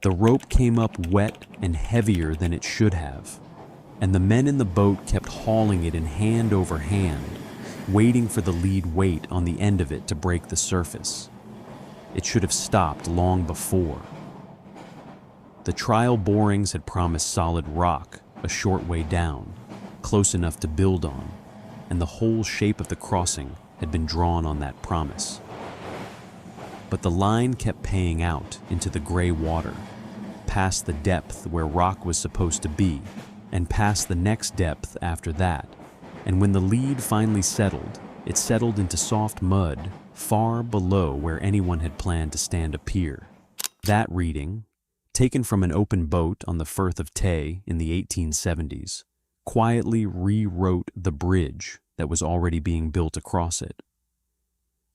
The rope came up wet and heavier than it should have, and the men in the boat kept hauling it in hand over hand, waiting for the lead weight on the end of it to break the surface. It should have stopped long before. The trial borings had promised solid rock a short way down, close enough to build on, and the whole shape of the crossing had been drawn on that promise. But the line kept paying out into the gray water, past the depth where rock was supposed to be, and past the next depth after that, and when the lead finally settled, it settled into soft mud far below where anyone had planned to stand a pier. That reading, taken from an open boat on the Firth of Tay in the 1870s, quietly rewrote the bridge that was already being built across it.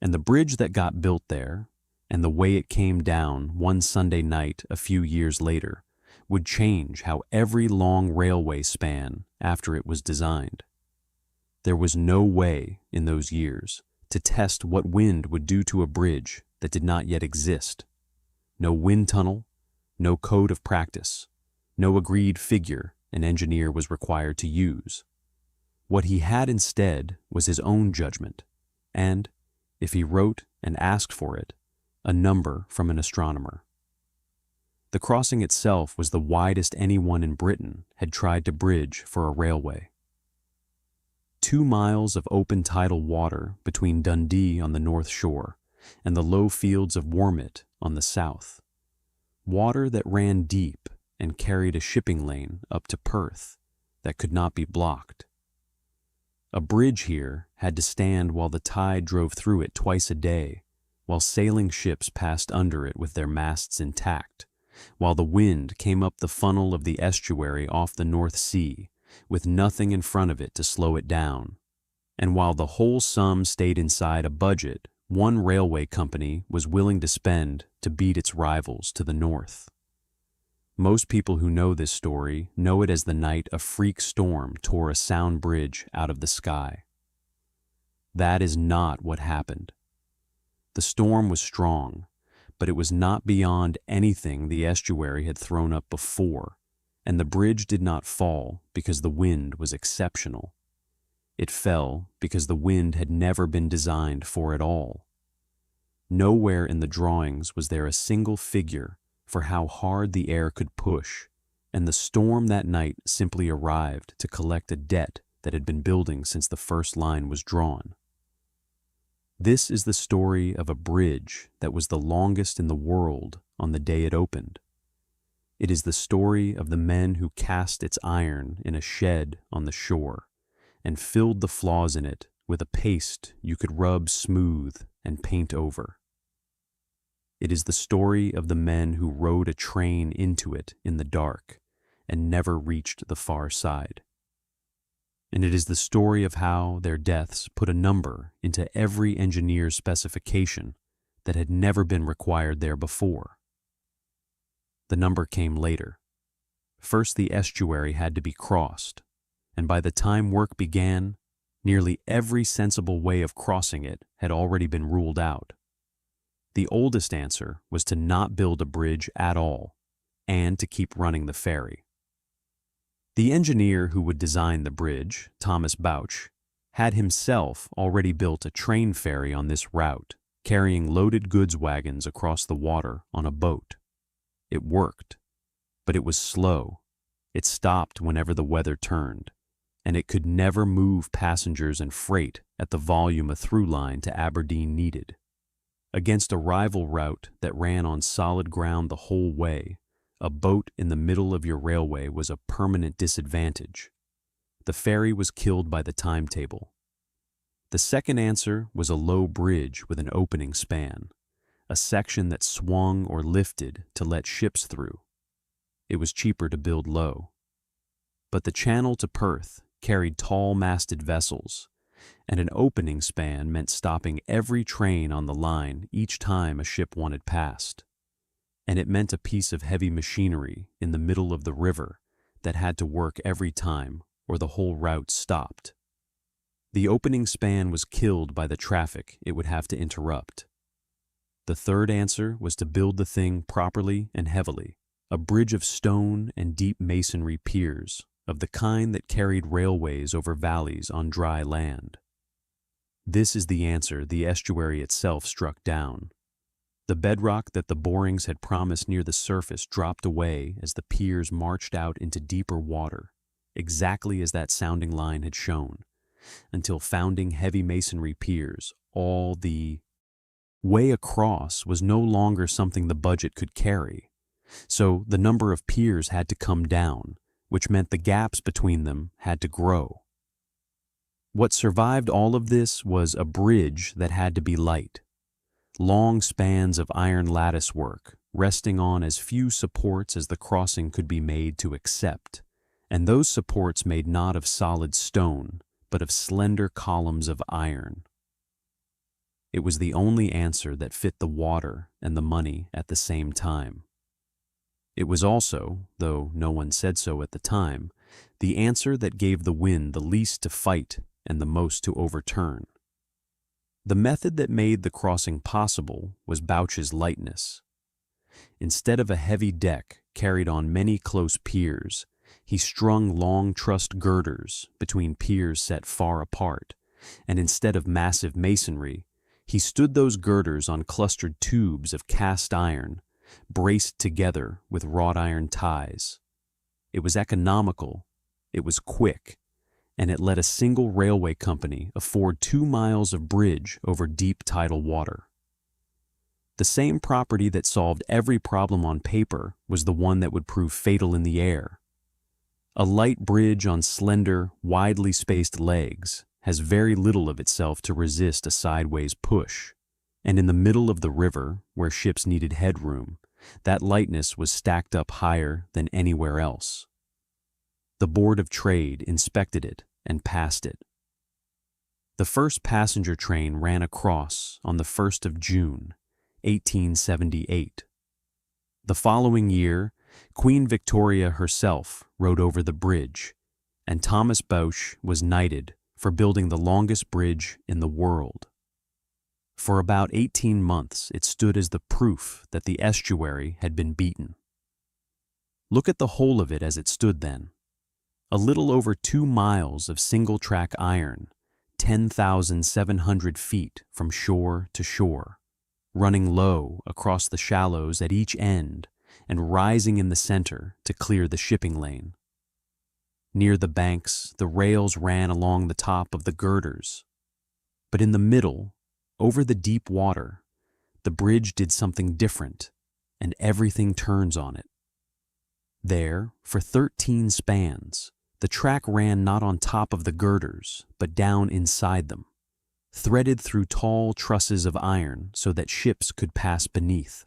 And the bridge that got built there, and the way it came down one Sunday night a few years later, would change how every long railway span after it was designed. There was no way in those years to test what wind would do to a bridge that did not yet exist. No wind tunnel, no code of practice, no agreed figure an engineer was required to use. What he had instead was his own judgment, and, if he wrote and asked for it, a number from an astronomer. The crossing itself was the widest anyone in Britain had tried to bridge for a railway. 2 miles of open tidal water between Dundee on the north shore and the low fields of Wormit on the south. Water that ran deep and carried a shipping lane up to Perth that could not be blocked. A bridge here had to stand while the tide drove through it twice a day, while sailing ships passed under it with their masts intact, while the wind came up the funnel of the estuary off the North Sea, with nothing in front of it to slow it down, and while the whole sum stayed inside a budget one railway company was willing to spend to beat its rivals to the north. Most people who know this story know it as the night a freak storm tore a sound bridge out of the sky. That is not what happened. The storm was strong, but it was not beyond anything the estuary had thrown up before, and the bridge did not fall because the wind was exceptional. It fell because the wind had never been designed for it all. Nowhere in the drawings was there a single figure for how hard the air could push, and the storm that night simply arrived to collect a debt that had been building since the first line was drawn. This is the story of a bridge that was the longest in the world on the day it opened. It is the story of the men who cast its iron in a shed on the shore and filled the flaws in it with a paste you could rub smooth and paint over. It is the story of the men who rode a train into it in the dark and never reached the far side. And it is the story of how their deaths put a number into every engineer's specification that had never been required there before. The number came later. First, the estuary had to be crossed, and by the time work began, nearly every sensible way of crossing it had already been ruled out. The oldest answer was to not build a bridge at all, and to keep running the ferry. The engineer who would design the bridge, Thomas Bouch, had himself already built a train ferry on this route, carrying loaded goods wagons across the water on a boat. It worked, but it was slow. It stopped whenever the weather turned, and it could never move passengers and freight at the volume a through line to Aberdeen needed. Against a rival route that ran on solid ground the whole way, a boat in the middle of your railway was a permanent disadvantage. The ferry was killed by the timetable. The second answer was a low bridge with an opening span, a section that swung or lifted to let ships through. It was cheaper to build low. But the channel to Perth carried tall-masted vessels, and an opening span meant stopping every train on the line each time a ship wanted passed. And it meant a piece of heavy machinery in the middle of the river that had to work every time or the whole route stopped. The opening span was killed by the traffic it would have to interrupt. The third answer was to build the thing properly and heavily, a bridge of stone and deep masonry piers, of the kind that carried railways over valleys on dry land. This is the answer the estuary itself struck down. The bedrock that the borings had promised near the surface dropped away as the piers marched out into deeper water, exactly as that sounding line had shown, until founding heavy masonry piers, all the way across was no longer something the budget could carry. So the number of piers had to come down, which meant the gaps between them had to grow. What survived all of this was a bridge that had to be light. Long spans of iron lattice work, resting on as few supports as the crossing could be made to accept, and those supports made not of solid stone, but of slender columns of iron. It was the only answer that fit the water and the money at the same time. It was also, though no one said so at the time, the answer that gave the wind the least to fight and the most to overturn. The method that made the crossing possible was Bouch's lightness. Instead of a heavy deck carried on many close piers, he strung long trussed girders between piers set far apart, and instead of massive masonry, he stood those girders on clustered tubes of cast iron, braced together with wrought iron ties. It was economical, it was quick, and it let a single railway company afford 2 miles of bridge over deep tidal water. The same property that solved every problem on paper was the one that would prove fatal in the air. A light bridge on slender, widely spaced legs has very little of itself to resist a sideways push, and in the middle of the river, where ships needed headroom, that lightness was stacked up higher than anywhere else. The Board of Trade inspected it and passed it. The first passenger train ran across on the 1st of June, 1878. The following year, Queen Victoria herself rode over the bridge, and Thomas Bouch was knighted for building the longest bridge in the world. For about 18 months, it stood as the proof that the estuary had been beaten. Look at the whole of it as it stood then. A little over 2 miles of single-track iron, 10,700 feet from shore to shore, running low across the shallows at each end and rising in the center to clear the shipping lane. Near the banks, the rails ran along the top of the girders. But in the middle, over the deep water, the bridge did something different, and everything turns on it. There, for 13 spans, the track ran not on top of the girders, but down inside them, threaded through tall trusses of iron so that ships could pass beneath.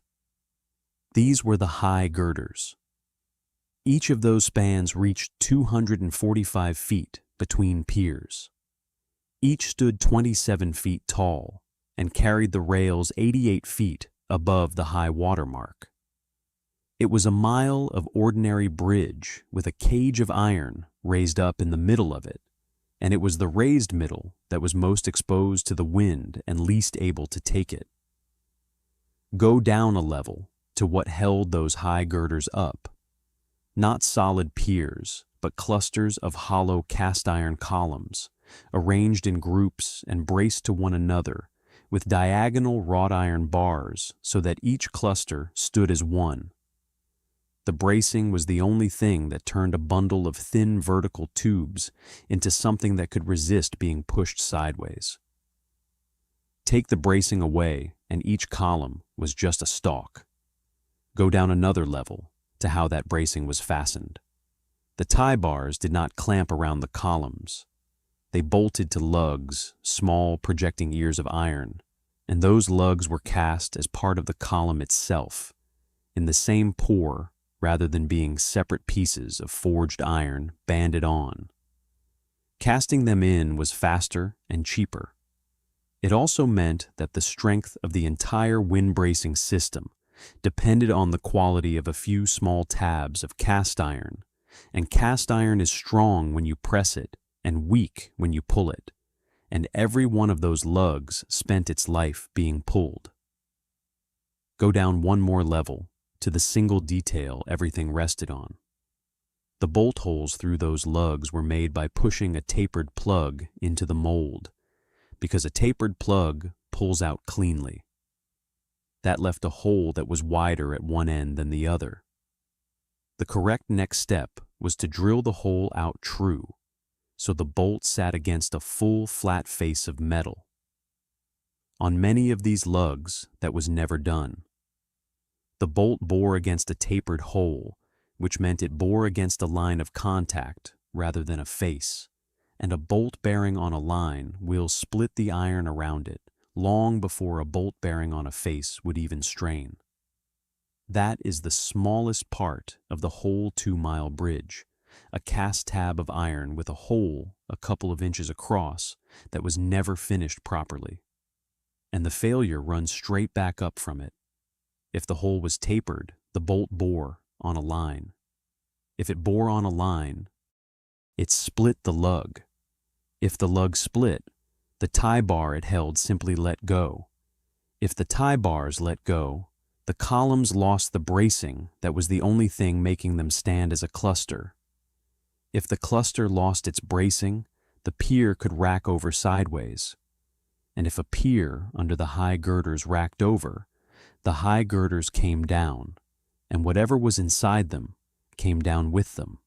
These were the high girders. Each of those spans reached 245 feet between piers. Each stood 27 feet tall and carried the rails 88 feet above the high water mark. It was a mile of ordinary bridge with a cage of iron raised up in the middle of it, and it was the raised middle that was most exposed to the wind and least able to take it. Go down a level to what held those high girders up. Not solid piers, but clusters of hollow cast iron columns, arranged in groups and braced to one another, with diagonal wrought iron bars so that each cluster stood as one. The bracing was the only thing that turned a bundle of thin vertical tubes into something that could resist being pushed sideways. Take the bracing away, and each column was just a stalk. Go down another level to how that bracing was fastened. The tie bars did not clamp around the columns. They bolted to lugs, small projecting ears of iron, and those lugs were cast as part of the column itself, in the same pour rather than being separate pieces of forged iron banded on. Casting them in was faster and cheaper. It also meant that the strength of the entire wind bracing system depended on the quality of a few small tabs of cast iron, and cast iron is strong when you press it and weak when you pull it, and every one of those lugs spent its life being pulled. Go down one more level to the single detail everything rested on. The bolt holes through those lugs were made by pushing a tapered plug into the mold, because a tapered plug pulls out cleanly. That left a hole that was wider at one end than the other. The correct next step was to drill the hole out true, so the bolt sat against a full flat face of metal. On many of these lugs, that was never done. The bolt bore against a tapered hole, which meant it bore against a line of contact rather than a face, and a bolt bearing on a line will split the iron around it long before a bolt bearing on a face would even strain. That is the smallest part of the whole 2-mile bridge, a cast tab of iron with a hole a couple of inches across that was never finished properly. And the failure runs straight back up from it. If the hole was tapered, the bolt bore on a line. If it bore on a line, it split the lug. If the lug split, the tie bar it held simply let go. If the tie bars let go, the columns lost the bracing that was the only thing making them stand as a cluster. If the cluster lost its bracing, the pier could rack over sideways. And if a pier under the high girders racked over, the high girders came down, and whatever was inside them came down with them.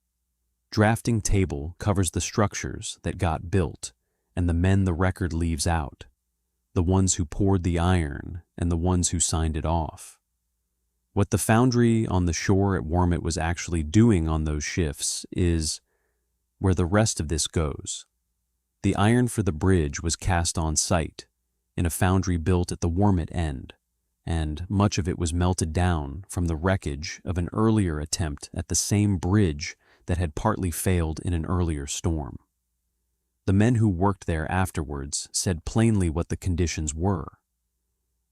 Drafting table covers the structures that got built, and the men the record leaves out, the ones who poured the iron and the ones who signed it off. What the foundry on the shore at Wormit was actually doing on those shifts is where the rest of this goes. The iron for the bridge was cast on site in a foundry built at the Wormit end, and much of it was melted down from the wreckage of an earlier attempt at the same bridge that had partly failed in an earlier storm. The men who worked there afterwards said plainly what the conditions were.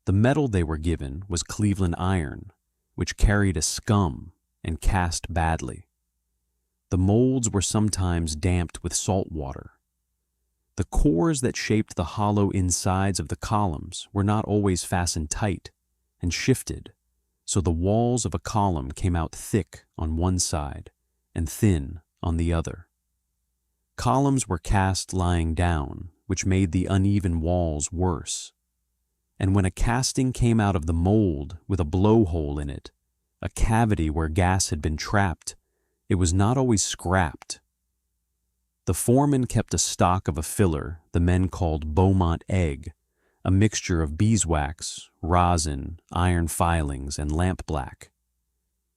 The metal they were given was Cleveland iron, which carried a scum and cast badly. The molds were sometimes damped with salt water. The cores that shaped the hollow insides of the columns were not always fastened tight and shifted, so the walls of a column came out thick on one side and thin on the other. Columns were cast lying down, which made the uneven walls worse. And when a casting came out of the mold with a blowhole in it, a cavity where gas had been trapped, it was not always scrapped. The foreman kept a stock of a filler the men called Beaumont egg, a mixture of beeswax, rosin, iron filings, and lampblack.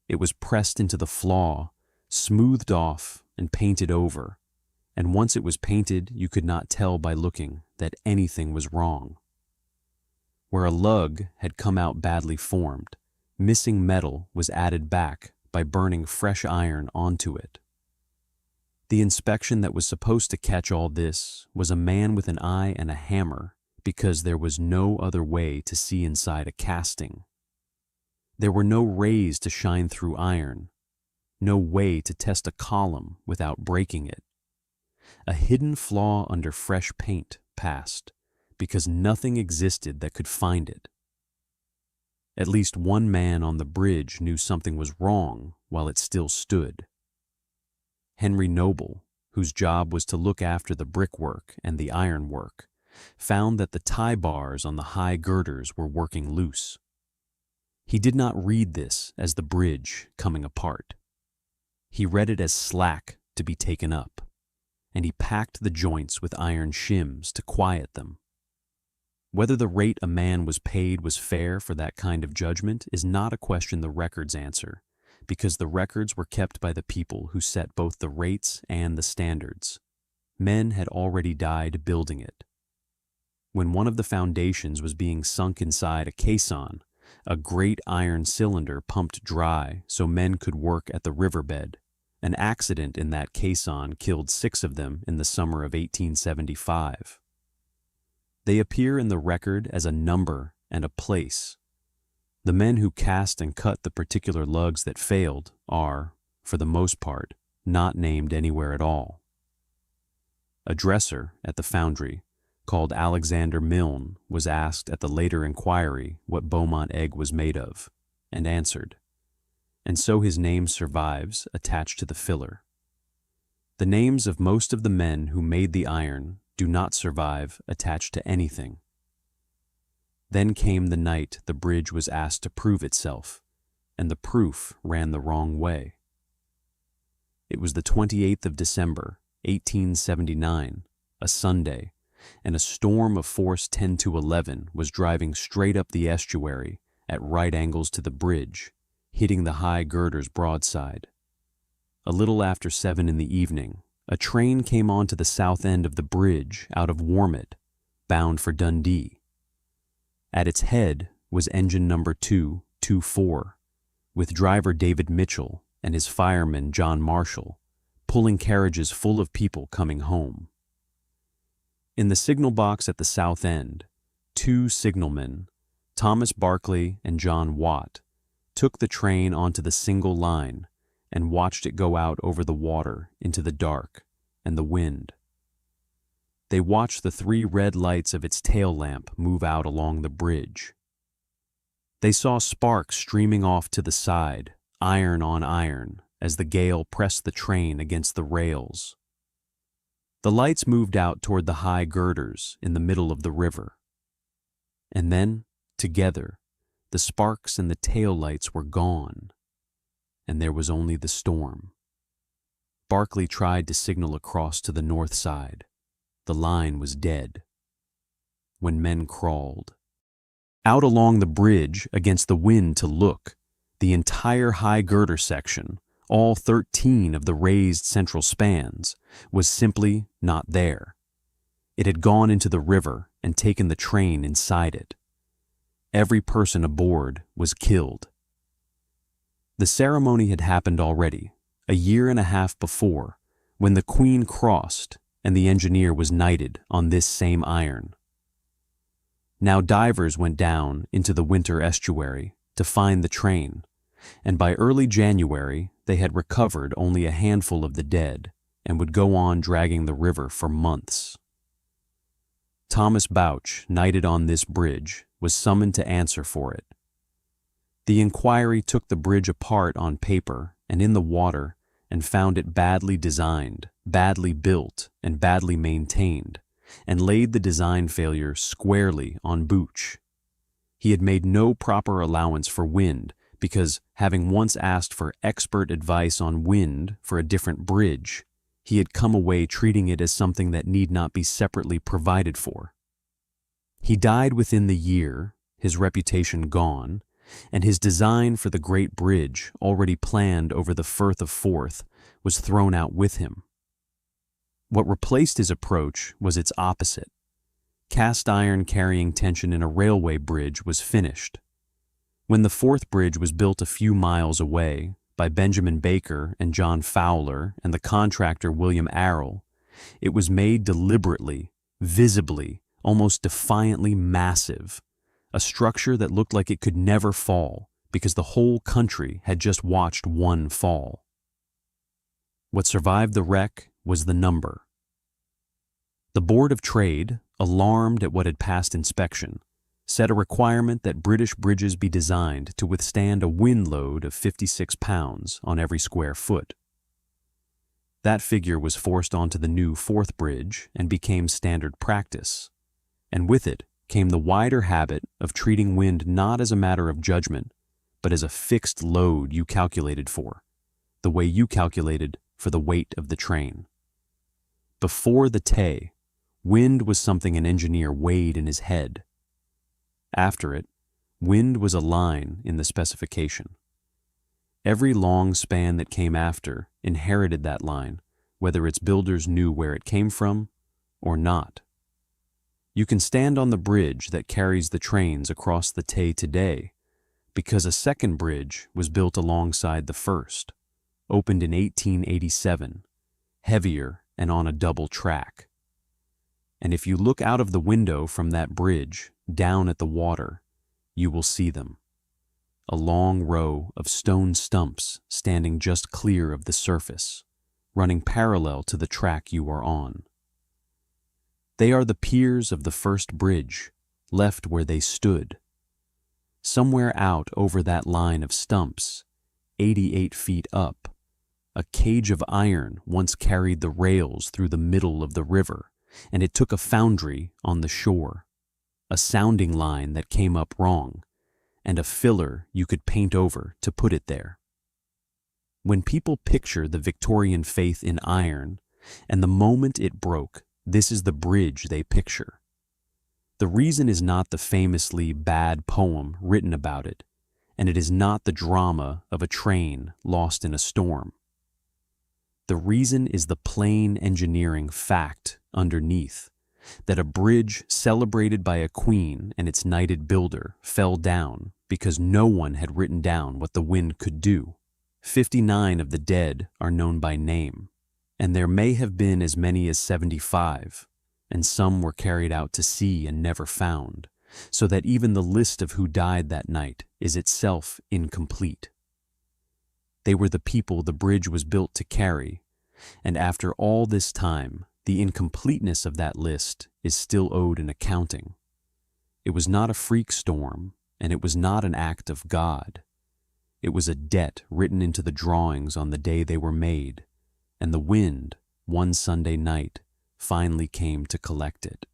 It was pressed into the flaw, smoothed off, and painted over, and once it was painted, you could not tell by looking that anything was wrong. Where a lug had come out badly formed, missing metal was added back by burning fresh iron onto it. The inspection that was supposed to catch all this was a man with an eye and a hammer, because there was no other way to see inside a casting. There were no rays to shine through iron, no way to test a column without breaking it. A hidden flaw under fresh paint passed, because nothing existed that could find it. At least one man on the bridge knew something was wrong while it still stood. Henry Noble, whose job was to look after the brickwork and the ironwork, found that the tie bars on the high girders were working loose. He did not read this as the bridge coming apart. He read it as slack to be taken up, and he packed the joints with iron shims to quiet them. Whether the rate a man was paid was fair for that kind of judgment is not a question the records answer, because the records were kept by the people who set both the rates and the standards. Men had already died building it. When one of the foundations was being sunk inside a caisson, a great iron cylinder pumped dry so men could work at the riverbed. An accident in that caisson killed 6 of them in the summer of 1875. They appear in the record as a number and a place. The men who cast and cut the particular lugs that failed are, for the most part, not named anywhere at all. A dresser at the foundry, called Alexander Milne, was asked at the later inquiry what Beaumont egg was made of, and answered, and so his name survives attached to the filler. The names of most of the men who made the iron do not survive attached to anything. Then came the night the bridge was asked to prove itself, and the proof ran the wrong way. It was the 28th of December, 1879, a Sunday, and a storm of force 10 to 11 was driving straight up the estuary at right angles to the bridge, hitting the high girders broadside. A little after 7 in the evening, a train came onto the south end of the bridge out of Warmit, bound for Dundee. At its head was engine number 224, with driver David Mitchell and his fireman John Marshall, pulling carriages full of people coming home. In the signal box at the south end, 2 signalmen, Thomas Barclay and John Watt, took the train onto the single line and watched it go out over the water into the dark and the wind. They watched the 3 red lights of its tail lamp move out along the bridge. They saw sparks streaming off to the side, iron on iron, as the gale pressed the train against the rails. The lights moved out toward the high girders in the middle of the river. And then, together, the sparks and the tail lights were gone, and there was only the storm. Barclay tried to signal across to the north side. The line was dead. When men crawled out along the bridge against the wind to look, the entire high girder section, all 13 of the raised central spans, was simply not there. It had gone into the river and taken the train inside it. Every person aboard was killed. The ceremony had happened already, a year and a half before, when the Queen crossed and the engineer was knighted on this same iron. Now divers went down into the winter estuary to find the train, and by early January they had recovered only a handful of the dead and would go on dragging the river for months. Thomas Bouch, knighted on this bridge, was summoned to answer for it. The inquiry took the bridge apart on paper and in the water and found it badly designed, badly built, and badly maintained, and laid the design failure squarely on Bouch. He had made no proper allowance for wind because, having once asked for expert advice on wind for a different bridge, he had come away treating it as something that need not be separately provided for. He died within the year, his reputation gone, and his design for the great bridge, already planned over the Firth of Forth, was thrown out with him. What replaced his approach was its opposite. Cast iron carrying tension in a railway bridge was finished. When the Forth Bridge was built a few miles away by Benjamin Baker and John Fowler and the contractor William Arrell, it was made deliberately, visibly, almost defiantly massive, a structure that looked like it could never fall because the whole country had just watched one fall. What survived the wreck was the number. The Board of Trade, alarmed at what had passed inspection, set a requirement that British bridges be designed to withstand a wind load of 56 pounds on every square foot. That figure was forced onto the new Forth Bridge and became standard practice, and with it came the wider habit of treating wind not as a matter of judgment, but as a fixed load you calculated for, the way you calculated for the weight of the train. Before the Tay, wind was something an engineer weighed in his head. After it, wind was a line in the specification. Every long span that came after inherited that line, whether its builders knew where it came from or not. You can stand on the bridge that carries the trains across the Tay today because a second bridge was built alongside the first, opened in 1887, heavier and on a double track. And if you look out of the window from that bridge down at the water, you will see them. A long row of stone stumps standing just clear of the surface, running parallel to the track you are on. They are the piers of the first bridge, left where they stood. Somewhere out over that line of stumps, 88 feet up. A cage of iron once carried the rails through the middle of the river, and it took a foundry on the shore, a sounding line that came up wrong, and a filler you could paint over to put it there. When people picture the Victorian faith in iron, and the moment it broke, this is the bridge they picture. The reason is not the famously bad poem written about it, and it is not the drama of a train lost in a storm. The reason is the plain engineering fact underneath, that a bridge celebrated by a queen and its knighted builder fell down because no one had written down what the wind could do. 59 of the dead are known by name, and there may have been as many as 75, and some were carried out to sea and never found, so that even the list of who died that night is itself incomplete. They were the people the bridge was built to carry, and after all this time, the incompleteness of that list is still owed an accounting. It was not a freak storm, and it was not an act of God. It was a debt written into the drawings on the day they were made, and the wind, one Sunday night, finally came to collect it.